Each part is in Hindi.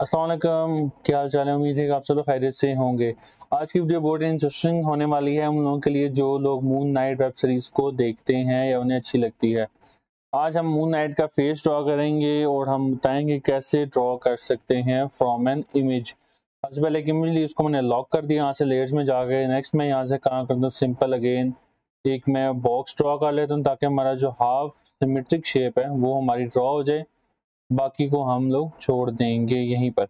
अस्सलाम वालेकुम, क्या हाल चाल है। उम्मीद है कि आप सब लोग खैरियत से होंगे। आज की वीडियो बहुत इंटरेस्टिंग होने वाली है उन लोगों के लिए जो लोग मून नाइट वेब सीरीज़ को देखते हैं या उन्हें अच्छी लगती है। आज हम मून नाइट का फेस ड्रॉ करेंगे और हम बताएंगे कैसे ड्रॉ कर सकते हैं फ्रॉम एन इमेज। सबसे पहले एक इमेज ली, उसको मैंने लॉक कर दिया। यहाँ से लेयर्स में जाके नेक्स्ट मैं यहाँ से कहाँ कर दूँ, सिंपल अगेन एक मैं बॉक्स ड्रॉ कर लेता हूँ ताकि हमारा जो हाफ सिमेट्रिक शेप है वो हमारी ड्रॉ हो जाए। बाकी को हम लोग छोड़ देंगे यहीं पर।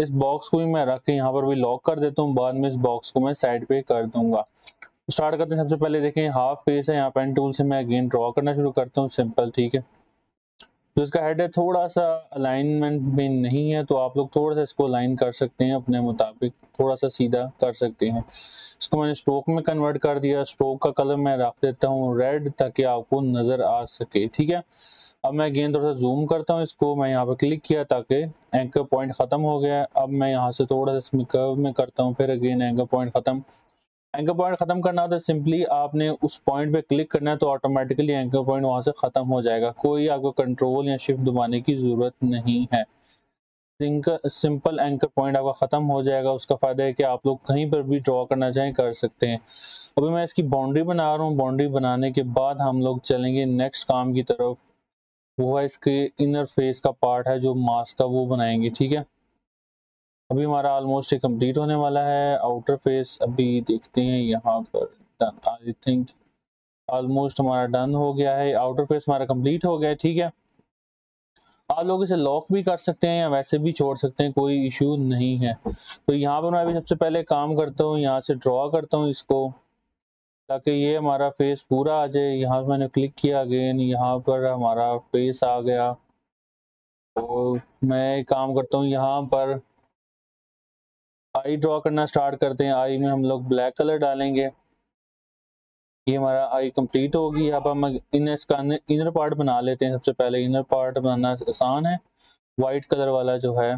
इस बॉक्स को भी मैं रख के यहाँ पर भी लॉक कर देता हूँ, बाद में इस बॉक्स को मैं साइड पे कर दूंगा। स्टार्ट करते हैं। सबसे पहले देखें हाफ फेस है, यहाँ पेन टूल से मैं अगेन ड्रॉ करना शुरू करता हूँ, सिंपल, ठीक है। तो इसका हेड है थोड़ा सा अलाइनमेंट में नहीं है, तो आप लोग थोड़ा सा इसको अलाइन कर सकते हैं अपने मुताबिक, थोड़ा सा सीधा कर सकते हैं। इसको मैंने स्ट्रोक में कन्वर्ट कर दिया। स्ट्रोक का कलर मैं रख देता हूँ रेड ताकि आपको नज़र आ सके, ठीक है। अब मैं अगेन थोड़ा सा जूम करता हूँ इसको, मैं यहाँ पर क्लिक किया ताकि एंकर पॉइंट ख़त्म हो गया। अब मैं यहाँ से थोड़ा सा इसमें कर्व में करता हूँ, फिर अगेन एंकर पॉइंट ख़त्म। एंकर पॉइंट ख़त्म करना होता है, सिंपली आपने उस पॉइंट पे क्लिक करना है तो ऑटोमेटिकली एंकर पॉइंट वहाँ से ख़त्म हो जाएगा। कोई आपको कंट्रोल या शिफ्ट दबाने की ज़रूरत नहीं है। सिंपल एंकर पॉइंट आपका ख़त्म हो जाएगा। उसका फ़ायदा है कि आप लोग कहीं पर भी ड्रॉ करना चाहें कर सकते हैं। अभी मैं इसकी बाउंड्री बना रहा हूँ। बाउंड्री बनाने के बाद हम लोग चलेंगे नेक्स्ट काम की तरफ, वो है इसके इनर फेस का पार्ट है जो मास्क का, वो बनाएंगे, ठीक है। अभी हमारा ऑलमोस्ट ये कंप्लीट होने वाला है। आउटर फेस अभी देखते हैं यहाँ पर, डन, आई थिंक ऑलमोस्ट हमारा डन हो गया है। आउटर फेस हमारा कंप्लीट हो गया है, ठीक है। आप लोग इसे लॉक भी कर सकते हैं या वैसे भी छोड़ सकते हैं, कोई इशू नहीं है। तो यहाँ पर मैं अभी सबसे पहले काम करता हूँ, यहाँ से ड्रॉ करता हूँ इसको ताकि ये हमारा फेस पूरा आ जाए। यहाँ पर मैंने क्लिक किया, अगेन यहाँ पर हमारा फेस आ गया। तो मैं काम करता हूँ, यहाँ पर आई ड्रॉ करना स्टार्ट करते हैं। आई में हम लोग ब्लैक कलर डालेंगे। ये हमारा आई कंप्लीट होगी। अब हम इसका इनर पार्ट बना लेते हैं। सबसे पहले इनर पार्ट बनाना आसान है, वाइट कलर वाला जो है।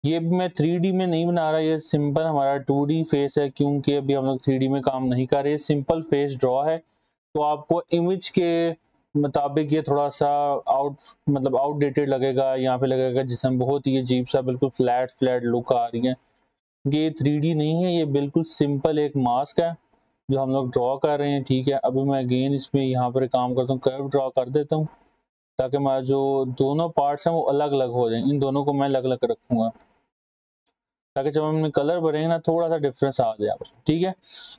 ये भी मैं 3D में नहीं बना रहा, ये सिंपल हमारा 2D फेस है, क्योंकि अभी हम लोग 3D में काम नहीं कर रहे। सिंपल फेस ड्रॉ है, तो आपको इमेज के मुताबिक ये थोड़ा सा आउटडेटेड लगेगा। यहाँ पे लगेगा जिसम बहुत ही अजीब सा, बिल्कुल फ्लैट फ्लैट लुक आ रही है। ये 3D नहीं है, ये बिल्कुल सिंपल एक मास्क है जो हम लोग ड्रॉ कर रहे हैं, ठीक है। अभी मैं अगेन इसमें यहाँ पर काम करता हूँ, कर्व ड्रॉ कर देता हूँ ताकि हमारा जो दोनों पार्ट्स हैं वो अलग अलग हो जाए। इन दोनों को मैं अलग अलग रखूँगा ताकि जब हम कलर भरेंगे ना थोड़ा सा डिफरेंस आ जाए, ठीक है।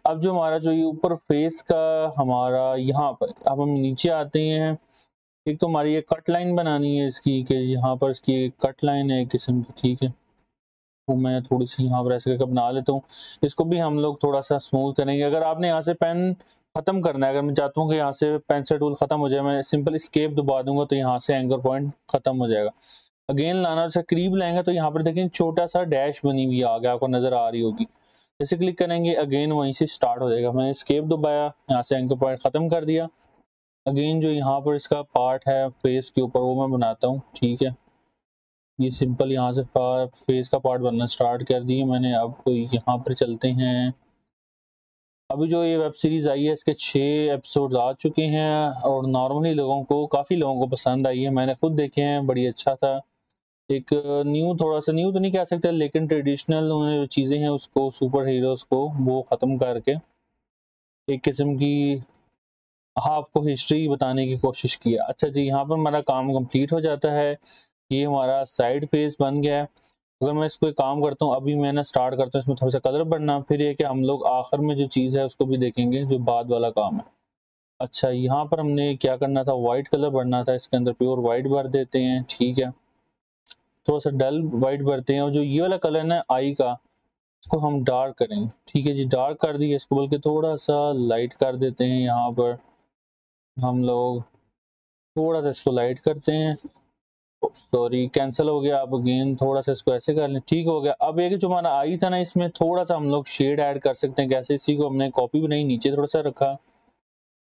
अब जो हमारा जो ये ऊपर फेस का हमारा यहाँ पर, अब हम नीचे आते हैं। एक तो हमारी ये कट लाइन बनानी है इसकी, कि यहाँ पर इसकी कट लाइन है एक किस्म की, ठीक है। वो मैं थोड़ी सी यहाँ पर ऐसे करके बना लेता हूँ। इसको भी हम लोग थोड़ा सा स्मूथ करेंगे। अगर आपने यहाँ से पेन ख़त्म करना है, अगर मैं चाहता हूँ कि यहाँ से पेंसिल टूल ख़त्म हो जाए, मैं सिंपल एस्केप दबा दूंगा तो यहाँ से एंकर पॉइंट ख़त्म हो जाएगा। अगेन लाना से करीब लाएंगे तो यहाँ पर देखें छोटा सा डैश बनी हुई आगे आपको नज़र आ रही होगी। जैसे क्लिक करेंगे अगेन वहीं से स्टार्ट हो जाएगा। मैंने एस्केप दबाया, यहाँ से एंकर पॉइंट ख़त्म कर दिया। अगेन जो यहाँ पर इसका पार्ट है फेस के ऊपर, वो मैं बनाता हूँ, ठीक है। ये सिंपल यहाँ से फेस का पार्ट बनना स्टार्ट कर दिए मैंने। अब यहाँ पर चलते हैं। अभी जो ये वेब सीरीज़ आई है इसके 6 एपिसोड्स आ चुके हैं और नॉर्मली लोगों को, काफ़ी लोगों को पसंद आई है। मैंने खुद देखे हैं, बड़ी अच्छा था। एक न्यू, थोड़ा सा न्यू तो नहीं कह सकते, लेकिन ट्रेडिशनल उन्होंने जो चीज़ें हैं उसको, सुपर हीरोज़ को वो ख़त्म करके एक किस्म की आपको हिस्ट्री बताने की कोशिश किया। अच्छा जी, यहाँ पर हमारा काम कंप्लीट हो जाता है। ये हमारा साइड फेस बन गया है। अगर मैं इसको एक काम करता हूँ, अभी मैं ना स्टार्ट करता हूँ इसमें थोड़ा सा कलर भरना, फिर ये कि हम लोग आखिर में जो चीज़ है उसको भी देखेंगे जो बाद वाला काम है। अच्छा, यहाँ पर हमने क्या करना था, वाइट कलर भरना था। इसके अंदर प्योर वाइट भर देते हैं, ठीक है। थोड़ा सा डल वाइट भरते हैं और जो ये वाला कलर है ना आई का, इसको हम डार्क करेंगे, ठीक है जी। डार्क कर दिए इसको, बल्कि थोड़ा सा लाइट कर देते हैं। यहाँ पर हम लोग थोड़ा सा इसको लाइट करते हैं। सॉरी, कैंसिल हो गया। आप अगेन थोड़ा सा इसको ऐसे कर लें, ठीक हो गया। अब एक जो हमारा आई था ना, इसमें थोड़ा सा हम लोग शेड ऐड कर सकते हैं। कैसे, इसी को हमने कॉपी बनाई, नीचे थोड़ा सा रखा।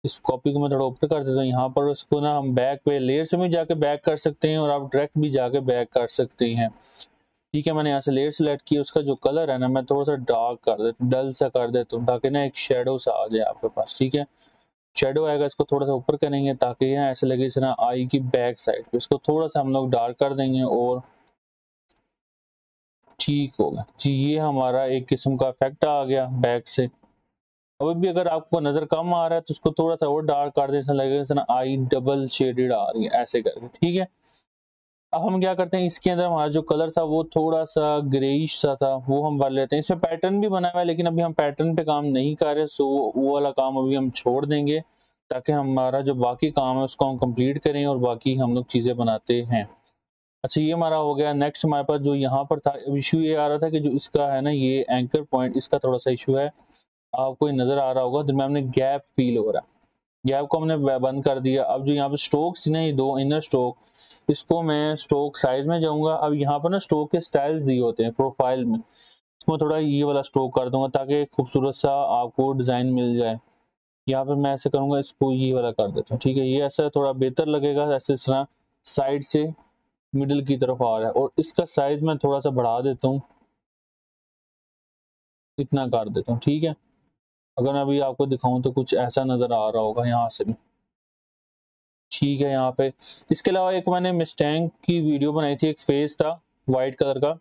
इस कॉपी को मैं थोड़ा ऊपर कर देता हूँ। यहाँ पर इसको ना हम बैक पे लेयर से भी जाके बैक कर सकते हैं और आप डायरेक्ट भी जाके बैक कर सकते हैं, ठीक है। मैंने यहाँ से लेयर सेलेक्ट की, उसका जो कलर है ना मैं थोड़ा सा डार्क कर देता हूँ, डल सा कर देता हूँ ताकि ना एक शेडो सा आ जाए आपके पास, ठीक है। शेडो आएगा, इसको थोड़ा सा ऊपर करेंगे ताकि ना ऐसे लगे इस तरह आई की बैक साइड पे। इसको थोड़ा सा हम लोग डार्क कर देंगे और ठीक होगा जी। ये हमारा एक किस्म का इफेक्ट आ गया बैक से। अभी भी अगर आपको नजर कम आ रहा है तो उसको थोड़ा सा और डार्क कर दे, ऐसा लगेगा जैसे ना आई डबल शेडेड आ रही है ऐसे करके, ठीक है। अब हम क्या करते हैं, इसके अंदर हमारा जो कलर था वो थोड़ा सा ग्रेइश सा था, वो हम भर लेते हैं। इसमें पैटर्न भी बना हुआ है लेकिन अभी हम पैटर्न पे काम नहीं कर रहे, सो वो वाला काम अभी हम छोड़ देंगे ताकि हमारा जो बाकी काम है उसको हम कंप्लीट करें और बाकी हम लोग चीज़ें बनाते हैं। अच्छा, ये हमारा हो गया। नेक्स्ट हमारे पास जो यहाँ पर था इशू, ये आ रहा था कि जो इसका है ना ये एंकर पॉइंट, इसका थोड़ा सा इशू है। आपको ये नज़र आ रहा होगा दरम्यान में गैप फील हो रहा है, गैप को हमने बंद कर दिया। अब जो यहाँ पे स्ट्रोक्स ना, ये दो इनर स्ट्रोक, इसको मैं स्ट्रोक साइज में जाऊंगा। अब यहाँ पर ना स्ट्रोक के स्टाइल्स दिए होते हैं प्रोफाइल में, इसमें थोड़ा ये वाला स्ट्रोक कर दूंगा ताकि एक खूबसूरत सा आपको डिज़ाइन मिल जाए। यहाँ पर मैं ऐसे करूँगा, इसको ये वाला कर देता हूँ, ठीक है। ये ऐसा थोड़ा बेहतर लगेगा, ऐसे इस तरह साइड से मिडिल की तरफ आ रहा है। और इसका साइज मैं थोड़ा सा बढ़ा देता हूँ, इतना कर देता हूँ, ठीक है। अगर मैं अभी आपको दिखाऊं तो कुछ ऐसा नज़र आ रहा होगा यहाँ से भी, ठीक है। यहाँ पे इसके अलावा एक मैंने मिस्टैंग की वीडियो बनाई थी, एक फेस था वाइट कलर का,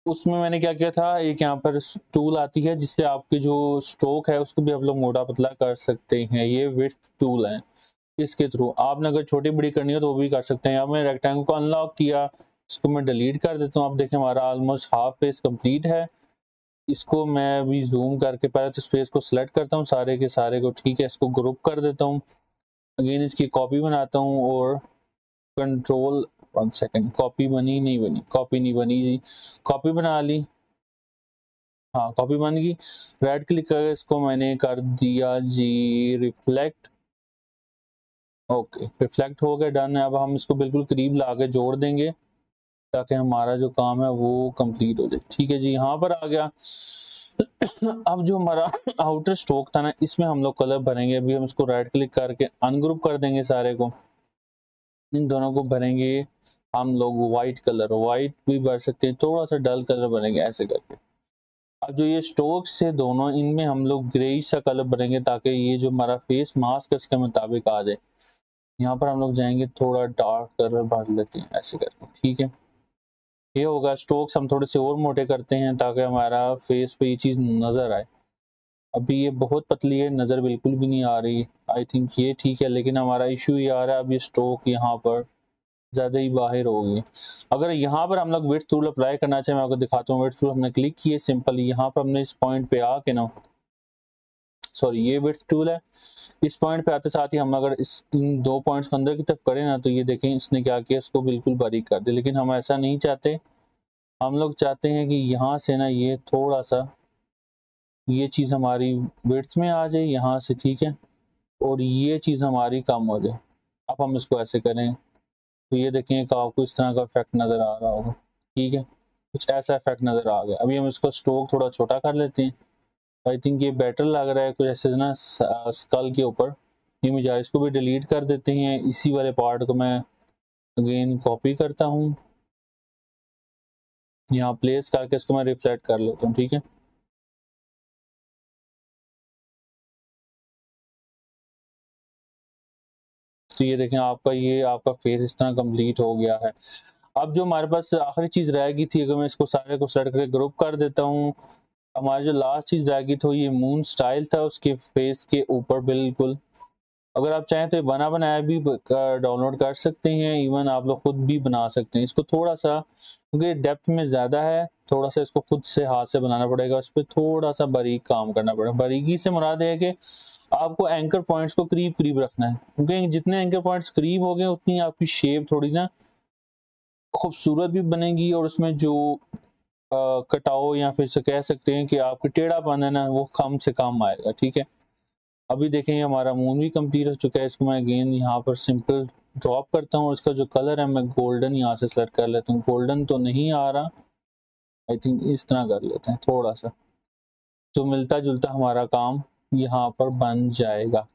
उसमें मैंने क्या किया था, एक यहाँ पर टूल आती है जिससे आपके जो स्ट्रोक है उसको भी आप लोग मोटा पतला कर सकते हैं। ये विड्थ टूल है, इसके थ्रू आपने अगर छोटी बड़ी करनी हो तो वो भी कर सकते हैं। अब मैं रेक्टेंगल को अनलॉक किया, इसको मैं डिलीट कर देता हूँ। आप देखें हमारा ऑलमोस्ट हाफ फेस कंप्लीट है। इसको मैं भी जूम करके पहले तो इस फेस को सिलेक्ट करता हूँ सारे के सारे को, ठीक है। इसको ग्रुप कर देता हूँ, अगेन इसकी कॉपी बनाता हूँ और कंट्रोल 1 सेकेंड, कॉपी बनी नहीं बनी, कॉपी नहीं बनी जी, कॉपी बना ली, हाँ कॉपी बन गई। राइट क्लिक करके इसको मैंने कर दिया जी रिफ्लेक्ट, ओके रिफ्लेक्ट हो गया, डन है। अब हम इसको बिल्कुल करीब ला के जोड़ देंगे ताकि हमारा जो काम है वो कंप्लीट हो जाए, ठीक है जी। यहाँ पर आ गया। अब जो हमारा आउटर स्ट्रोक था ना, इसमें हम लोग कलर भरेंगे। अभी हम इसको राइट क्लिक करके अनग्रुप कर देंगे, सारे को इन दोनों को भरेंगे हम लोग वाइट कलर, वाइट भी भर सकते हैं, थोड़ा सा डल कलर भरेंगे ऐसे करके। अब जो ये स्ट्रोक्स है दोनों, इनमें हम लोग ग्रेइश सा कलर भरेंगे ताकि ये जो हमारा फेस मास्क है उसके मुताबिक आ जाए। यहाँ पर हम लोग जाएंगे, थोड़ा डार्क कलर भर लेते हैं ऐसे करके, ठीक है। ये होगा स्ट्रोक्स हम थोड़े से और मोटे करते हैं ताकि हमारा फेस पे ये चीज़ नज़र आए। अभी ये बहुत पतली है, नज़र बिल्कुल भी नहीं आ रही। आई थिंक ये ठीक है, लेकिन हमारा इशू ये आ रहा है, अब ये स्ट्रोक यहाँ पर ज़्यादा ही बाहर हो गई। अगर यहाँ पर हम लोग विड्थ टूल अप्लाई करना चाहें, मैं आपको दिखाता हूँ। विड्थ टूल हमने क्लिक किए, सिंपल यहाँ पर हमने इस पॉइंट पे आके ना, सॉरी ये विड्थ टूल है, इस पॉइंट पे आते साथ ही हम अगर इस इन दो पॉइंट्स को अंदर की तरफ करें ना, तो ये देखें इसने क्या किया, इसको बिल्कुल बारीक कर दिया। लेकिन हम ऐसा नहीं चाहते, हम लोग चाहते हैं कि यहाँ से ना ये थोड़ा सा ये चीज़ हमारी विड्थ में आ जाए यहाँ से, ठीक है, और ये चीज़ हमारी कम हो जाए। अब हम इसको ऐसे करें तो ये देखें कि आपको इस तरह का इफेक्ट नज़र आ रहा होगा, ठीक है, कुछ ऐसा इफेक्ट नज़र आ गया। अभी हम इसको स्ट्रोक थोड़ा छोटा कर लेते हैं। आई थिंक ये बेटर लग रहा है, कुछ ऐसे ना स्कल के ऊपर इमेज आ रही है। इसको भी डिलीट कर देते हैं। इसी वाले पार्ट को मैं अगेन कॉपी करता हूँ, यहाँ प्लेस करके इसको मैं रिफ्लेक्ट कर लेता हूँ, ठीक है। तो ये देखें आपका ये आपका फेस इस तरह कंप्लीट हो गया है। अब जो हमारे पास आखिरी चीज़ रह गई थी, अगर मैं इसको सारे को सेलेक्ट करके ग्रुप कर देता हूँ, हमारी जो लास्ट चीज़ रह गई थी ये मून स्टाइल था उसके फेस के ऊपर बिल्कुल। अगर आप चाहें तो ये बना बनाया भी डाउनलोड कर सकते हैं, इवन आप लोग खुद भी बना सकते हैं। इसको थोड़ा सा क्योंकि डेप्थ में ज़्यादा है, थोड़ा सा इसको खुद से हाथ से बनाना पड़ेगा, उस पर थोड़ा सा बारीक काम करना पड़ेगा। बारीकी से मुराद है कि आपको एंकर पॉइंट्स को करीब करीब रखना है, क्योंकि जितने एंकर पॉइंट्स करीब हो गए उतनी आपकी शेप थोड़ी ना खूबसूरत भी बनेगी, और उसमें जो कटाओ या फिर से कह सकते हैं कि आपकी टेढ़ापन है ना वो कम से कम आएगा, ठीक है। अभी देखेंगे हमारा मून भी कंप्लीट हो चुका है। इसको मैं अगेन यहाँ पर सिंपल ड्रॉप करता हूँ, इसका जो कलर है मैं गोल्डन यहाँ से सेलेक्ट कर लेता हूँ। गोल्डन तो नहीं आ रहा, आई थिंक इस तरह कर लेते हैं थोड़ा सा, जो मिलता जुलता हमारा काम यहाँ पर बन जाएगा।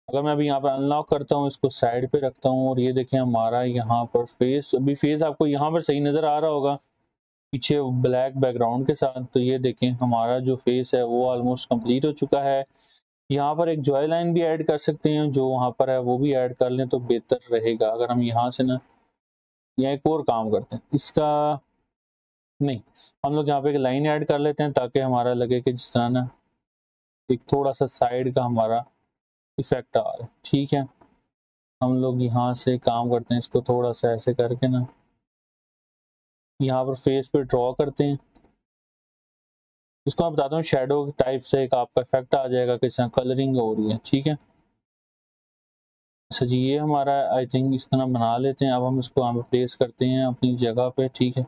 अगर मैं अभी यहाँ पर अनलॉक करता हूँ, इसको साइड पे रखता हूँ, और ये देखें हमारा यहाँ पर फेस, अभी फेस आपको यहाँ पर सही नज़र आ रहा होगा पीछे ब्लैक बैकग्राउंड के साथ। तो ये देखें हमारा जो फेस है वो ऑलमोस्ट कंप्लीट हो चुका है। यहाँ पर एक जॉय लाइन भी ऐड कर सकते हैं, जो वहाँ पर है वो भी ऐड कर लें तो बेहतर रहेगा। अगर हम यहाँ से ना यहाँ एक और काम करते हैं, इसका नहीं, हम लोग यहाँ पे एक लाइन ऐड कर लेते हैं ताकि हमारा लगे कि जिस तरह ना एक थोड़ा सा साइड का हमारा इफेक्ट आ रहा है। ठीक है, हम लोग यहाँ से काम करते हैं, इसको थोड़ा सा ऐसे करके ना यहाँ पर फेस पे ड्रॉ करते हैं। इसको मैं बताता हूँ शेडो टाइप से एक आपका इफेक्ट आ जाएगा, किस तरह कलरिंग हो रही है। ठीक है, अच्छा जी, ये हमारा आई थिंक इस तरह बना लेते हैं। अब हम इसको यहाँ पे प्लेस करते हैं अपनी जगह पे। ठीक है,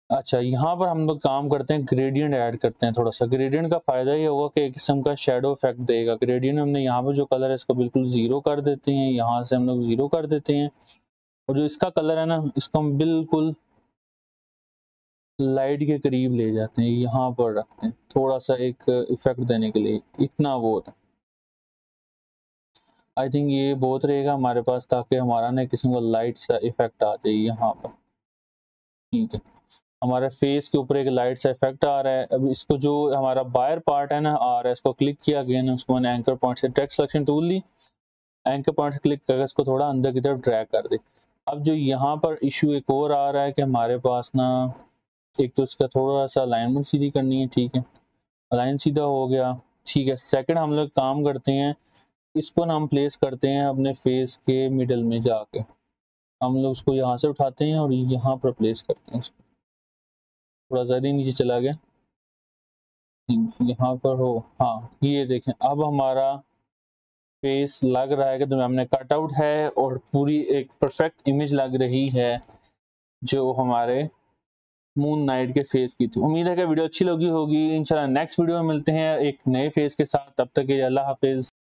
अच्छा यहाँ पर हम लोग काम करते हैं, ग्रेडियंट ऐड करते हैं। थोड़ा सा ग्रेडियंट का फ़ायदा ये होगा कि एक किस्म का शेडो इफेक्ट देगा। ग्रेडियंट हमने यहाँ पर जो कलर है इसको बिल्कुल ज़ीरो कर देते हैं, यहाँ से हम लोग ज़ीरो कर देते हैं। और जो इसका कलर है ना, इसको हम बिल्कुल लाइट के करीब ले जाते हैं, यहाँ पर रखते हैं थोड़ा सा एक इफेक्ट देने के लिए। इतना बहुत है, आई थिंक ये बहुत रहेगा हमारे पास, ताकि हमारा ना किस्म का लाइट सा इफेक्ट आ जाए यहाँ पर। ठीक है, हमारे फेस के ऊपर एक लाइट सा इफेक्ट आ रहा है। अब इसको जो हमारा बायर पार्ट है ना आ रहा है, इसको क्लिक किया अगेन, उसको मैंने एंकर पॉइंट से टेक्स्ट सिलेक्शन टूल ली, एंकर पॉइंट से क्लिक करके इसको थोड़ा अंदर की तरफ ड्रैग कर दे। अब जो यहाँ पर इशू एक और आ रहा है कि हमारे पास ना एक तो इसका थोड़ा सा अलाइनमेंट सीधी करनी है। ठीक है, अलाइन सीधा हो गया। ठीक है, सेकंड हम लोग काम करते हैं, इसको ना हम प्लेस करते हैं अपने फेस के मिडल में जाके। हम लोग उसको यहाँ से उठाते हैं और यहाँ पर प्लेस करते हैं इसको। थोड़ा ज़्यादा ही नीचे चला गया, यहाँ पर हो। हाँ, ये देखें अब हमारा फेस लग रहा है कि तो हमने कट आउट है और पूरी एक परफेक्ट इमेज लग रही है जो हमारे मून नाइट के फेस की थी। उम्मीद है कि वीडियो अच्छी लगी होगी। इंशाल्लाह नेक्स्ट वीडियो में मिलते हैं एक नए फेस के साथ। तब तक के लिए अल्लाह हाफिज।